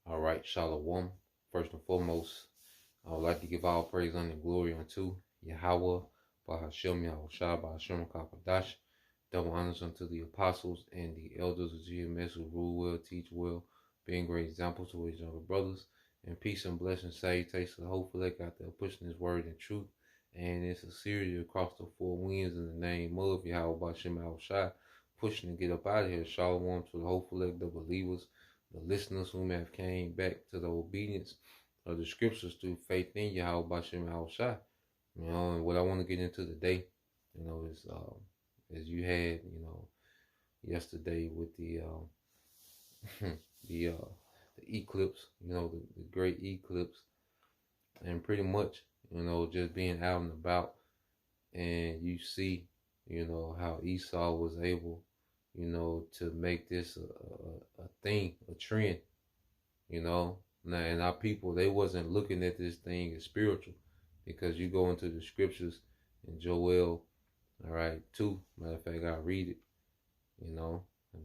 All right, Shalom. First and foremost, I would like to give all praise and glory unto Yahweh, Bahashem Yahushua, Bahashem Kapadash. Double honors unto the apostles and the elders of GMS who rule well, teach well, being great examples to his younger brothers. And peace and blessings, salutations to the whole elect out there pushing his word and truth. And it's a series across the four winds in the name of Yahweh, Bahashem Yahushua, pushing to get up out of here. Shalom to the whole elect, the believers, the listeners who may have came back to the obedience of the scriptures through faith in Yahweh Bashem Yahushua. And what I want to get into today, is as you had, yesterday with the the the eclipse, the great eclipse, and pretty much, just being out and about, and you see, how Esau was able, to make this a thing, a trend, Now, and our people, they wasn't looking at this thing as spiritual, because you go into the scriptures in Joel, all right, 2. Matter of fact, I'll read it, and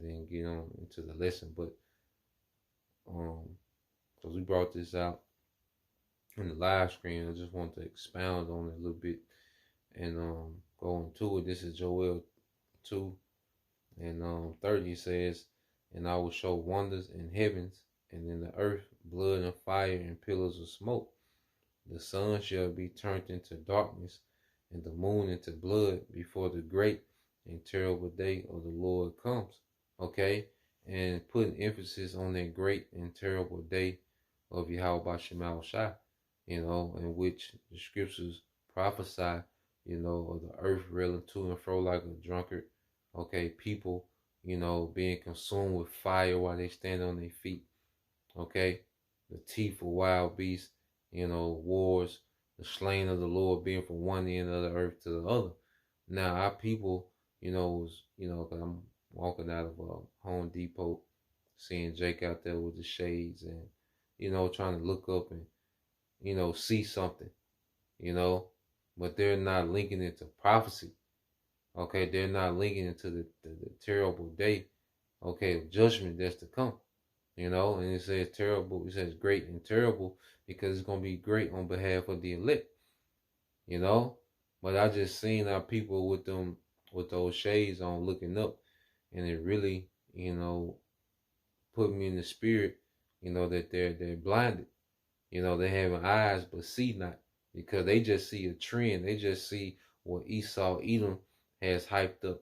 then get on into the lesson. But because we brought this out in the live stream, I just want to expound on it a little bit and go into it. This is Joel 2 and 30 says, "And I will show wonders in heavens and in the earth, blood and fire and pillars of smoke. The sun shall be turned into darkness and the moon into blood before the great and terrible day of the Lord comes." Okay? And putting emphasis on that great and terrible day of Yahweh Bashem Shai, in which the scriptures prophesy, of the earth reeling to and fro like a drunkard. Okay, people, being consumed with fire while they stand on their feet. Okay, the teeth of wild beasts, wars, the slain of the Lord being from one end of the earth to the other. Now, our people, was, cause I'm walking out of Home Depot, seeing Jake out there with the shades and, trying to look up and, see something, but they're not linking it to prophecy. Okay, they're not linking it to the terrible day, okay, of judgment that's to come. And it says terrible, it says great and terrible because it's going to be great on behalf of the elect, But I just seen our people with those shades on looking up, and it really, put me in the spirit, that they're blinded. They having eyes but see not, because they just see a trend. They just see what Esau, Edom has hyped up.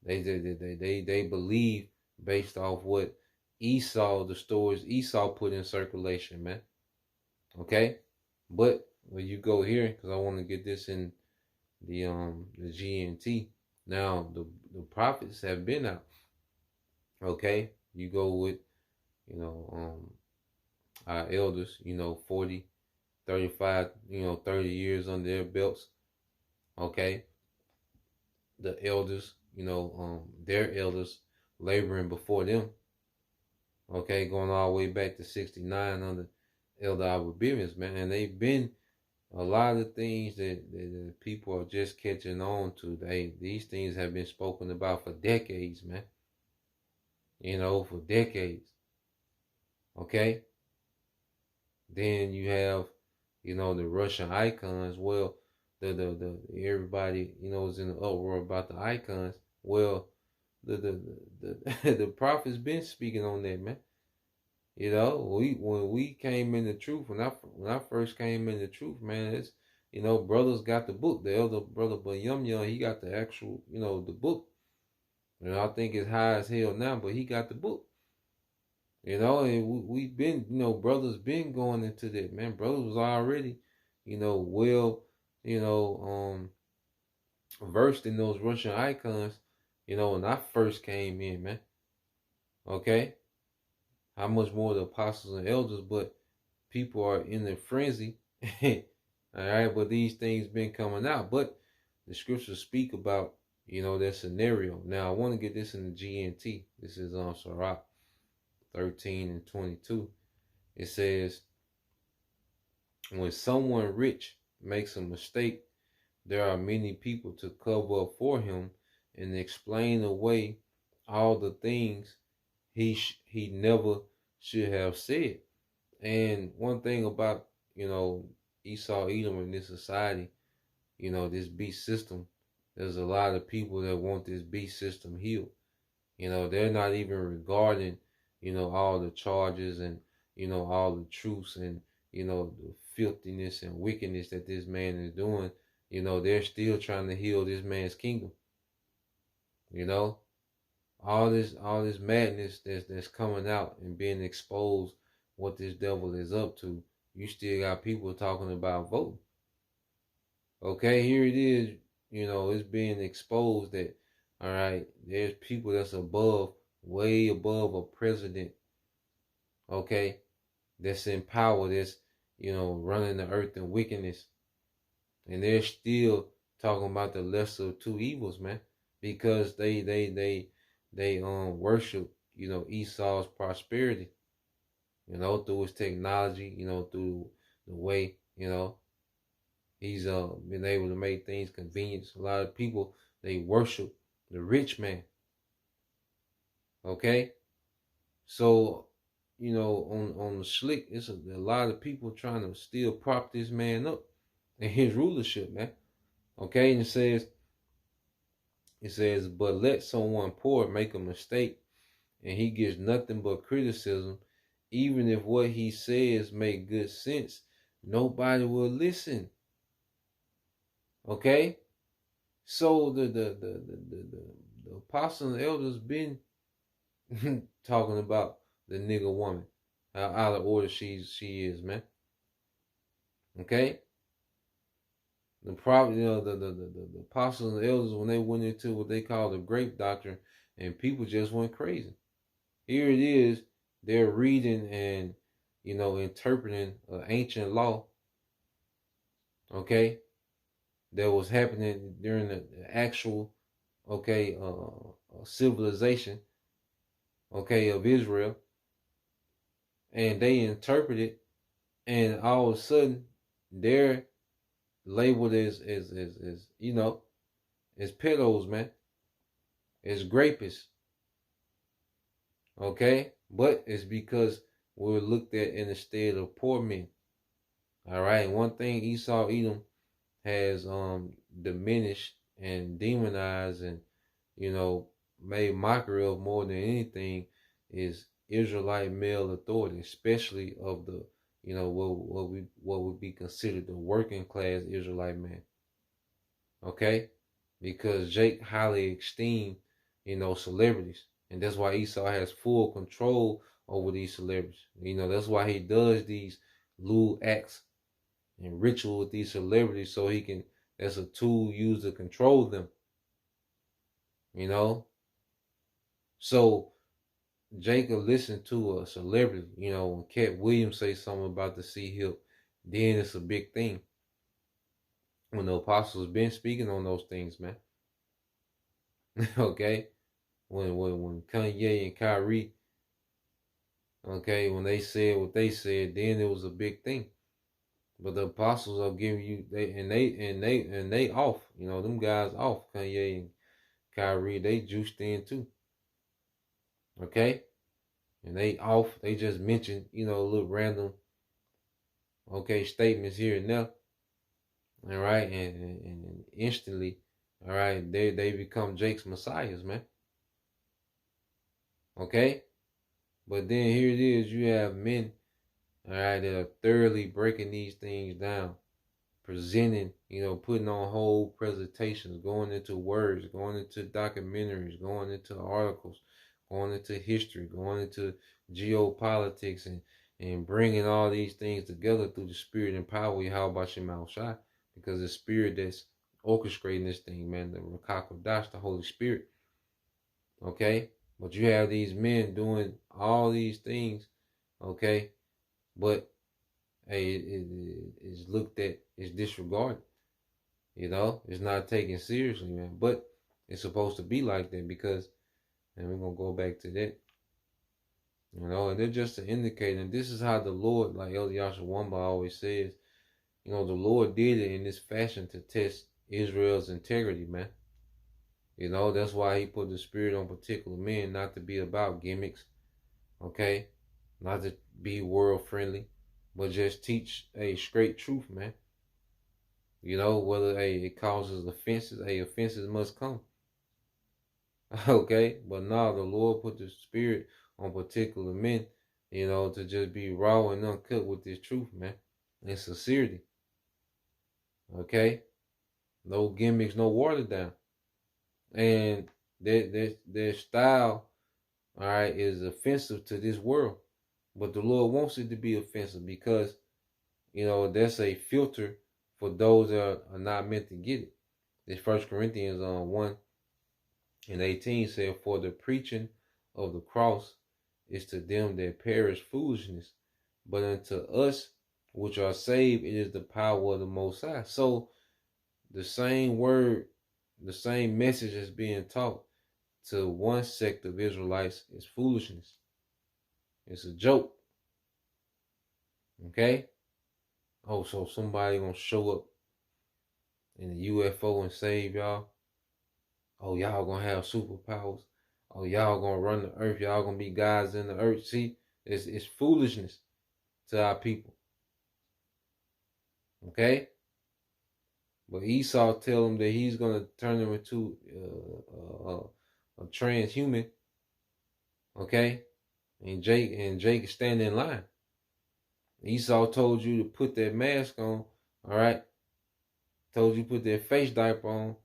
They believe based off what Esau, the stories Esau put in circulation, man. Okay? But when you go here, because I want to get this in the GNT. Now the prophets have been out. Okay? You go with, our elders, 40, 35, 30 years under their belts. Okay? The elders, their elders laboring before them. Okay, going all the way back to 69 under Elder Albert Bivens, man. And they've been a lot of things that people are just catching on to. These things have been spoken about for decades, man. For decades. Okay? Then you have, the Russian icons. Well, the everybody, is in the uproar about the icons. Well, the prophet's been speaking on that, man. When we came in the truth, when I first came in the truth, man, it's, brothers got the book. The elder brother Yum, he got the actual, the book. I think it's high as hell now, but he got the book. And we've been, brothers been going into that, man. Brothers was already, well, versed in those Russian icons, when I first came in, man. Okay? How much more the apostles and elders, but people are in a frenzy. All right, but these things been coming out. But the scriptures speak about, that scenario. Now, I want to get this in the GNT. This is on Sirach 13 and 22. It says, when someone rich makes a mistake, there are many people to cover up for him and explain away all the things he never should have said. And one thing about, Esau Edom in this society, this beast system, there's a lot of people that want this beast system healed. They're not even regarding, all the charges and, all the truths and, the filthiness and wickedness that this man is doing. They're still trying to heal this man's kingdom. You know, all this madness that's coming out and being exposed, what this devil is up to. You still got people talking about voting. Okay, here it is. It's being exposed that, all right, there's people that's above, way above a president. Okay, that's in power. That's running the earth in wickedness, and they're still talking about the lesser of two evils, man, because they worship Esau's prosperity, through his technology, through the way he's been able to make things convenient. A lot of people, they worship the rich man. Okay, so on the slick, it's a lot of people trying to still prop this man up and his rulership, man. Okay, and it says, but let someone poor make a mistake, and he gets nothing but criticism, even if what he says make good sense, nobody will listen. Okay, so the apostles and elders been talking about the nigger woman, how out of order she is, man. Okay, the problem, the apostles and elders, when they went into what they call the grape doctrine, and people just went crazy. Here it is, they're reading and interpreting an ancient law. Okay, that was happening during the actual civilization of Israel, and they interpret it, and all of a sudden they're labeled as as pedos, man, as grapists. Okay, but it's because we're looked at in the state of poor men. All right, one thing Esau Edom has diminished and demonized and made mockery of more than anything is Israelite male authority, especially of the what would be considered the working class Israelite man. Okay, because Jake highly esteemed celebrities, and that's why Esau has full control over these celebrities. That's why he does these lewd acts and ritual with these celebrities, so he can, that's a tool used to control them. So Jacob listened to a celebrity, when Cat Williams say something about the sea hip, then it's a big thing. When the apostles been speaking on those things, man. Okay, when Kanye and Kyrie, okay, when they said what they said, then it was a big thing. But the apostles are giving you they off, them guys off. Kanye and Kyrie, they juiced in too. Okay, and they off. They just mentioned little random statements here and there. All right, and instantly, all right, they become Jake's messiahs, man. Okay, but then here it is, you have men, all right, that are thoroughly breaking these things down, presenting, putting on whole presentations, going into words, going into documentaries, going into articles, going into history, going into geopolitics, and bringing all these things together through the spirit and power of Yahweh Shema Shai, because the spirit that's orchestrating this thing, man, the Rakakodash, the Holy Spirit. Okay, but you have these men doing all these things, okay, but hey, it is looked at, it's disregarded. It's not taken seriously, man. But it's supposed to be like that because, and we're gonna go back to that. And they're just an indicator. And this is how the Lord, like Elder Yashawamba always says, the Lord did it in this fashion to test Israel's integrity, man. You know, that's why he put the spirit on particular men, not to be about gimmicks, okay? Not to be world friendly, but just teach a straight truth, man. You know, whether it causes offenses, offenses must come. Okay? But now the Lord put the spirit on particular men, you know, to just be raw and uncut with this truth, man. And sincerity. Okay? No gimmicks, no water down. And their style, all right, is offensive to this world. But the Lord wants it to be offensive because, you know, that's a filter for those that are not meant to get it. This First Corinthians 1:18 said, "For the preaching of the cross is to them that perish foolishness, but unto us which are saved it is the power of the Most High." So the same word, the same message is being taught to one sect of Israelites is foolishness. It's a joke. Okay? Oh, so somebody gonna show up in a UFO and save y'all? Oh, y'all gonna have superpowers? Oh, y'all gonna run the earth? Y'all gonna be gods in the earth? See, it's foolishness to our people. Okay? But Esau tell him that he's gonna turn him into a transhuman. Okay? And Jake is standing in line. Esau told you to put that mask on, all right? Told you put that face diaper on,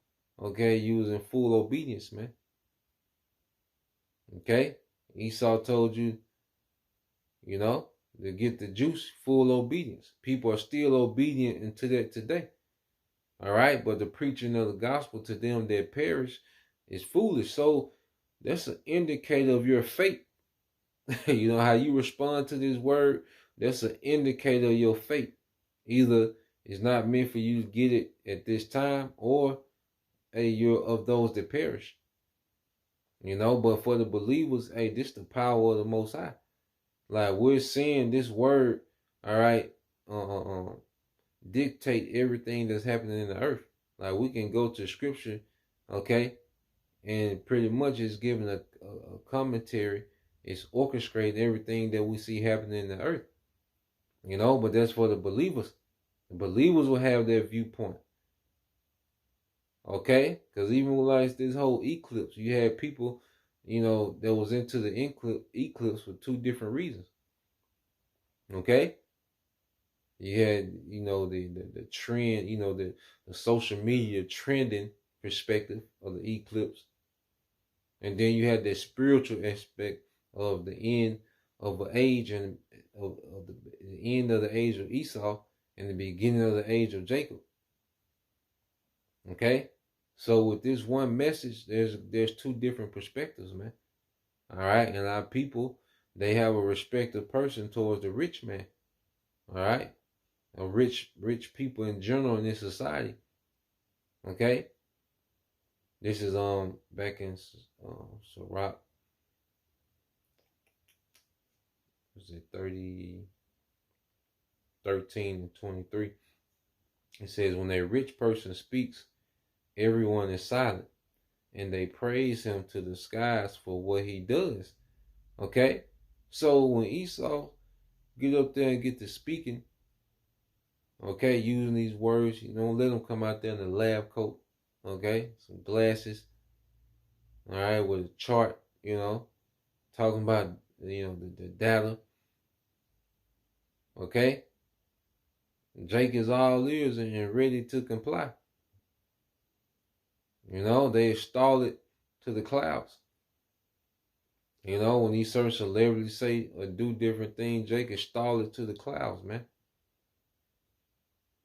okay? You was in full obedience, man. Okay? Esau told you, you know, to get the juice, full obedience. People are still obedient into that today. All right? But the preaching of the gospel to them that perish is foolish. So that's an indicator of your faith. You know how you respond to this word? That's an indicator of your faith. Either it's not meant for you to get it at this time, or hey, you're of those that perish. You know, but for the believers, hey, this the power of the Most High. Like we're seeing this word, all right, dictate everything that's happening in the earth. Like we can go to scripture, okay, and pretty much it's giving a commentary. It's orchestrating everything that we see happening in the earth. You know, but that's for the believers. The believers will have their viewpoint. Okay? Because even with like this whole eclipse, you had people, you know, that was into the eclipse for two different reasons. Okay? You had, you know, the trend, you know, the social media trending perspective of the eclipse. And then you had the spiritual aspect of the end of an age and of the end of the age of Esau and the beginning of the age of Jacob. Okay? So with this one message, there's two different perspectives, man. All right? And our people, they have a respective person towards the rich man. All right? A rich people in general in this society. Okay? This is back in Sirach. Was it 13 and 23? It says, when a rich person speaks, everyone is silent, and they praise him to the skies for what he does. Okay? So when Esau get up there and get to speaking, okay, using these words, you don't let him come out there in a lab coat, okay, some glasses, all right, with a chart, you know, talking about, you know, the data, okay? Jake is all ears and ready to comply. You know, they install it to the clouds. You know, when these certain celebrities say or do different things, Jake install it to the clouds, man.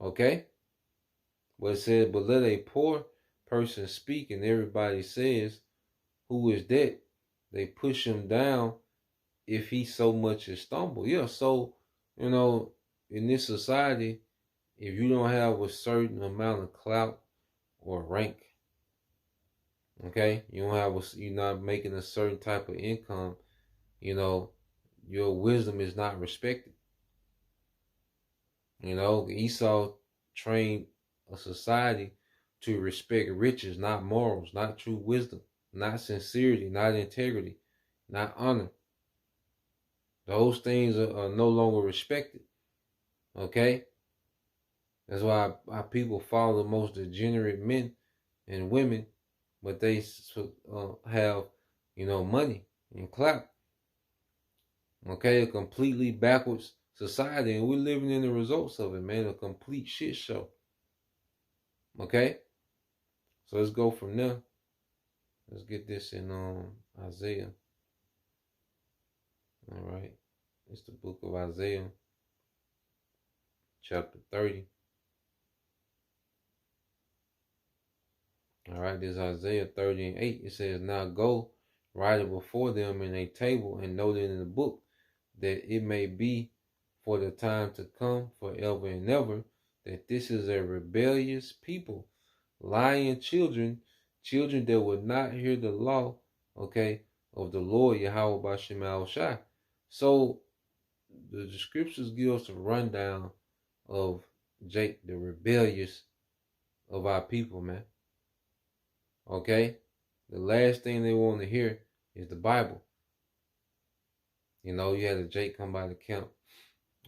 Okay? But it says, but let a poor person speak, and everybody says, who is that? They push him down if he so much as stumble. Yeah, so, you know, in this society, if you don't have a certain amount of clout or rank, okay, you're not making a certain type of income, you know, your wisdom is not respected. You know, Esau trained a society to respect riches, not morals, not true wisdom, not sincerity, not integrity, not honor. Those things are no longer respected. Okay? That's why our people follow the most degenerate men and women, but they have, money and clout. Okay? A completely backwards society, and we're living in the results of it, man. A complete shit show. Okay? So let's go from there. Let's get this in Isaiah. All right. It's the book of Isaiah, chapter 30. All right, this is Isaiah 30 and 8. It says, "Now go, write it before them in a table, and note it in the book, that it may be for the time to come forever and ever, that this is a rebellious people, lying children, children that would not hear the law, okay, of the Lord Yahweh Bashem Al Shai." So the scriptures give us a rundown of Jake, the rebellious of our people, man. Okay? The last thing they want to hear is the Bible. You had a Jake come by the camp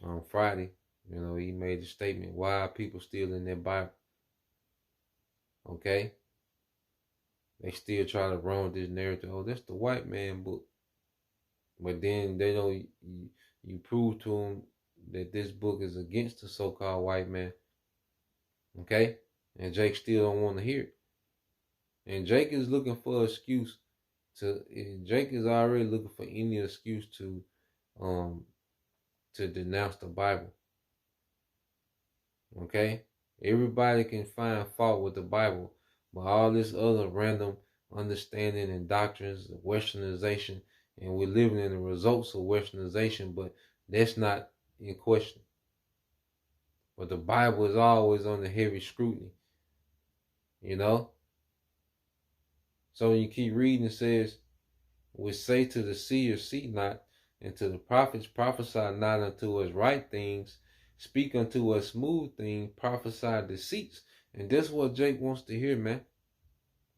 on Friday. He made a statement, why are people still in their Bible? Okay? They still try to run with this narrative. Oh, that's the white man book. But then they don't, you prove to them that this book is against the so-called white man. Okay? And Jake still don't want to hear it. And Jake is looking for an excuse Jake is already looking for any excuse to denounce the Bible. Okay? Everybody can find fault with the Bible, but all this other random understanding and doctrines, westernization, and we're living in the results of westernization, but that's not in question. But the Bible is always under heavy scrutiny. So when you keep reading, it says, "We say to the seer, see not, and to the prophets, prophesy not unto us right things, speak unto us smooth things, prophesy deceits." And that's what Jake wants to hear, man.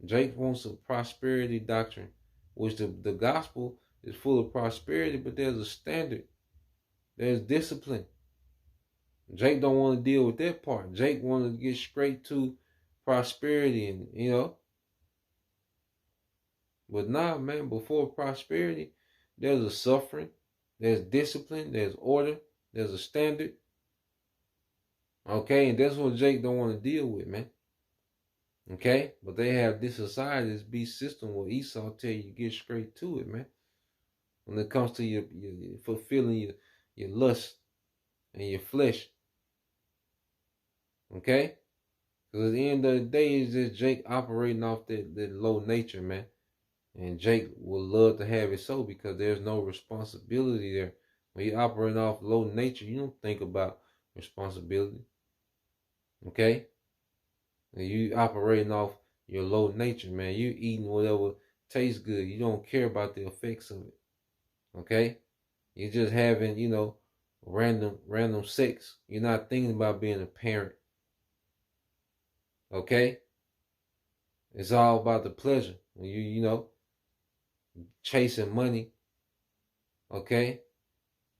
Jake wants a prosperity doctrine, which the gospel is full of prosperity, but there's a standard. There's discipline. Jake don't want to deal with that part. Jake wants to get straight to prosperity and, But nah, man, before prosperity, there's a suffering, there's discipline, there's order, there's a standard. Okay, and that's what Jake don't want to deal with, man. Okay, but they have this society, this beast system where Esau tell you to get straight to it, man. When it comes to your fulfilling your lust and your flesh. Okay? Because at the end of the day, it's just Jake operating off that low nature, man. And Jake will love to have it so because there's no responsibility there. When you're operating off low nature, you don't think about responsibility. Okay? And you operating off your low nature, man. You eating whatever tastes good. You don't care about the effects of it. Okay? You're just having, random sex. You're not thinking about being a parent. Okay? It's all about the pleasure. When you chasing money. Okay?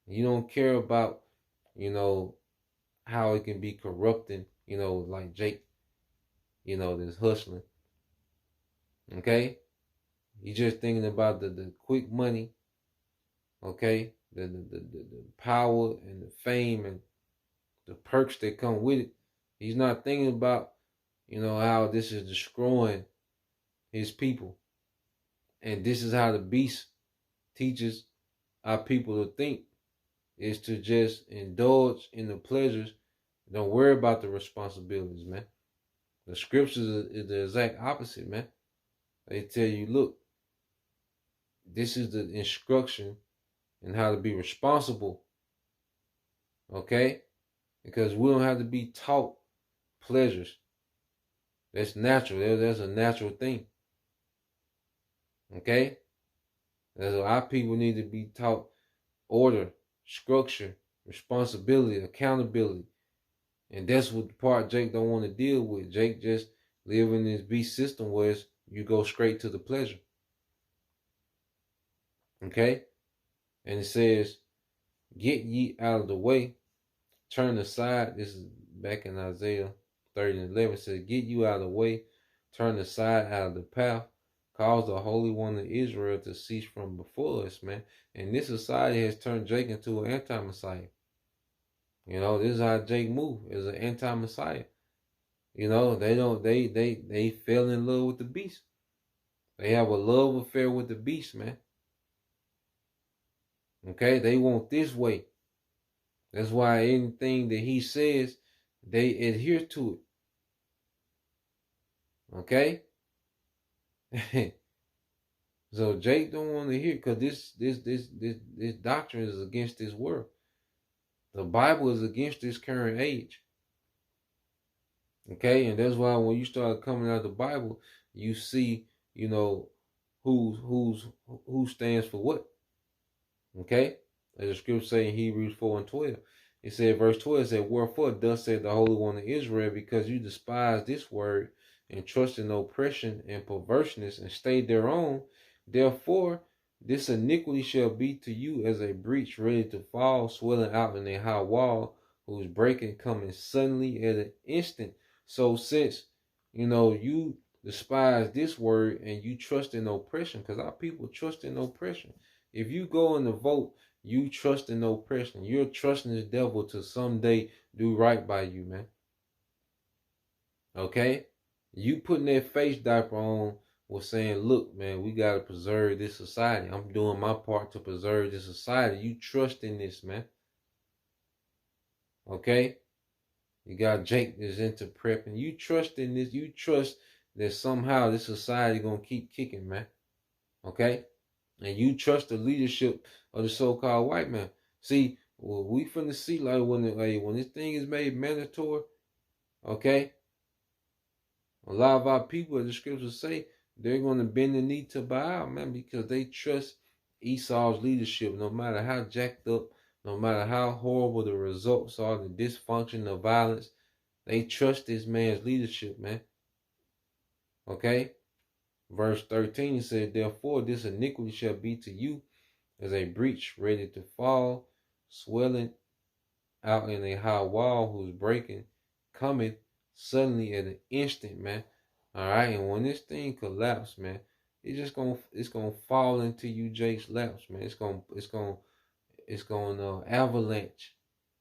You don't care about, how it can be corrupting, like Jake, this hustling. Okay? You just thinking about the quick money. Okay? The power and the fame and the perks that come with it. He's not thinking about, how this is destroying his people. And this is how the beast teaches our people to think, is to just indulge in the pleasures. Don't worry about the responsibilities, man. The scriptures is the exact opposite, man. They tell you, look, this is the instruction in how to be responsible. Okay? Because we don't have to be taught pleasures. That's natural. That's a natural thing. Okay? That's why our people need to be taught order, structure, responsibility, accountability. And that's what the part Jake don't want to deal with. Jake just live in this beast system where you go straight to the pleasure. Okay? And it says, get ye out of the way, turn aside. This is back in Isaiah 30 and 11. It says, get you out of the way, turn aside out of the path, cause the Holy One of Israel to cease from before us, man. And this society has turned Jake into an anti-Messiah. You know, this is how Jake move, as an anti-Messiah. You know, they fell in love with the beast. They have a love affair with the beast, man. Okay, they want this way. That's why anything that he says, they adhere to it. Okay? So Jake don't want to hear, because this doctrine is against this world. The Bible is against this current age. Okay, and that's why when you start coming out of the Bible, you see, you know, who stands for what. Okay? As the scripture say in Hebrews 4 and 12. It said, verse 12 said, wherefore thus said the Holy One of Israel, because you despise this word and trust in oppression and perverseness and stay thereon, therefore this iniquity shall be to you as a breach ready to fall, swelling out in a high wall, whose breaking coming suddenly at an instant. So since, you know, you despise this word and you trust in oppression, because our people trust in oppression. If you go in the vote, you trust in oppression. You're trusting the devil to someday do right by you, man. Okay? You putting that face diaper on was saying, look, man, we got to preserve this society. I'm doing my part to preserve this society. You trust in this, man. Okay? You got Jake that's into prepping. You trust in this. You trust that somehow this society going to keep kicking, man. Okay? And you trust the leadership of the so-called white man. See, well, we finna see like when this thing is made mandatory, okay? A lot of our people, as the scriptures say, they're gonna bend the knee to Baal, man, because they trust Esau's leadership. No matter how jacked up, no matter how horrible the results are, the dysfunction, the violence, they trust this man's leadership, man. Okay? Verse 13 said, therefore this iniquity shall be to you as a breach ready to fall, swelling out in a high wall, whose breaking cometh suddenly at an instant, man. All right, and when this thing collapses, man, it's gonna fall into you, Jake's laps, man. It's gonna avalanche.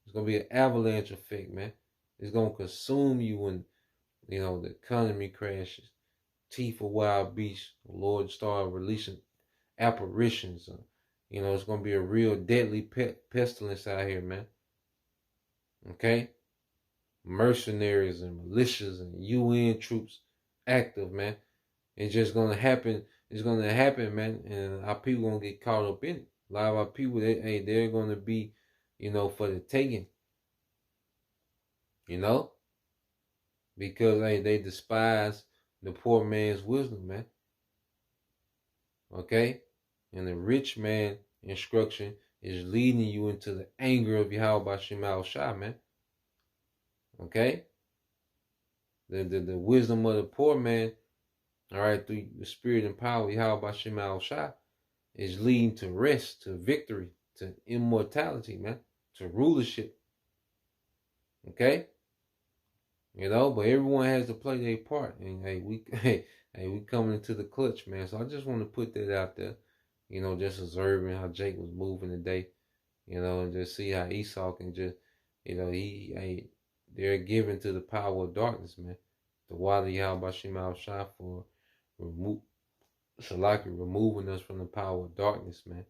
It's gonna be an avalanche effect, man. It's gonna consume you when, you know, the economy crashes. Teeth of wild beasts. The Lord start releasing apparitions. You know, it's going to be a real deadly pestilence out here, man. Okay? Mercenaries and militias and UN troops active, man. It's just going to happen. It's going to happen, man. And our people going to get caught up in it. A lot of our people, they're going to be, you know, for the taking. You know? Because, they despise the poor man's wisdom, man. Okay? And the rich man instruction is leading you into the anger of Yahweh Shema Shah, man. Okay? The wisdom of the poor man, all right, through the spirit and power of Yahweh Shema Shah, is leading to rest, to victory, to immortality, man, to rulership. Okay? You know, but everyone has to play their part. And we coming into the clutch, man. So I just want to put that out there. You know, just observing how Jake was moving today, you know, and just see how Esau can just, you know, they're given to the power of darkness, man. The Wali Yahweh Shema Shah for removing us from the power of darkness, man.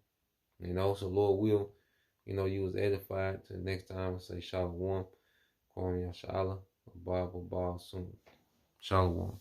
You know, so Lord will, you know, you was edified. Till next time, say Shalom, Kwame Yashala, Bible Ball soon. Shalom.